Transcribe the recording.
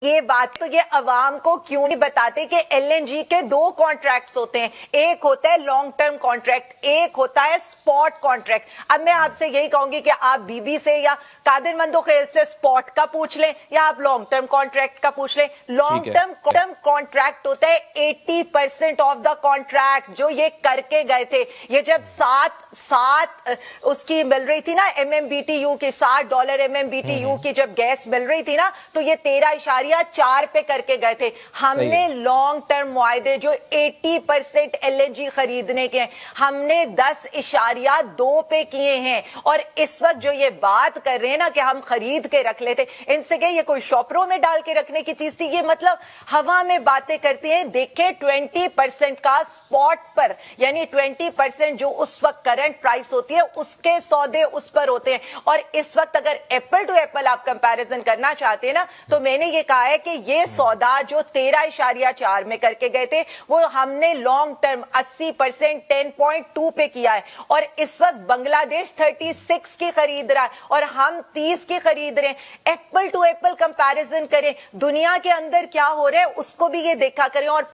یہ بات تو یہ عوام کو کیوں نہیں بتاتے کہ ایل این جی کے دو کانٹریکٹس ہوتے ہیں، ایک ہوتا ہے لانگ ٹرم کانٹریکٹ، ایک ہوتا ہے سپاٹ کانٹریکٹ۔ اب میں آپ سے یہی کہوں گی کہ آپ بی بی سے یا قادر مندوخیل سے سپاٹ کا پوچھ لیں یا آپ لانگ ٹرم کانٹریکٹ کا پوچھ لیں۔ لانگ ٹرم کانٹریکٹ ہوتا ہے 80% آف دا کانٹریکٹ جو یہ کر کے گئے تھے۔ یہ جب سات اس کی مل رہی تھی نا M M B T U کی، $60 M M B T U کی جب گیس مل رہی تھی نا، تو یہ 13.4 پہ کر کے گئے تھے۔ ہم نے لانگ ٹرم معاہدے جو 80% ایل این جی خریدنے کے ہیں، ہم نے 10.2 پہ کیے ہیں، اور اس وقت جو یہ بات کر رہے ہیں نا کہ ہم خرید کے رکھ لیتے، ان سے کہ یہ کوئی شاپروں میں ڈال کے رکھنے کی چیز تھی، یہ مطلب ہوا میں باتیں کرتے ہیں۔ دیکھیں 20% کا سپاٹ پر، یعنی 20% جو اس وقت کرنٹ پرائس ہوتی ہے اس کے سودے اس پر ہوتے ہیں، اور اس وقت اگر ایپل ٹو ایپل آپ کمپیریزن کرنا چاہتے ہیں نا، تو میں نے یہ کہا ہے کہ یہ سودا جو 13.4 میں کر کے گئے تھے وہ ہم نے لانگ ٹرم 80% 10.2 پہ کیا ہے، اور اس وقت بنگلہ دیش 36 کی خرید رہا ہے اور ہم 30 کی خرید رہے ہیں۔ ایپل ٹو ایپل کمپیریزن کریں، دنیا کے اندر کیا ہو رہا ہے اس کو بھی یہ دیکھا کریں۔ اور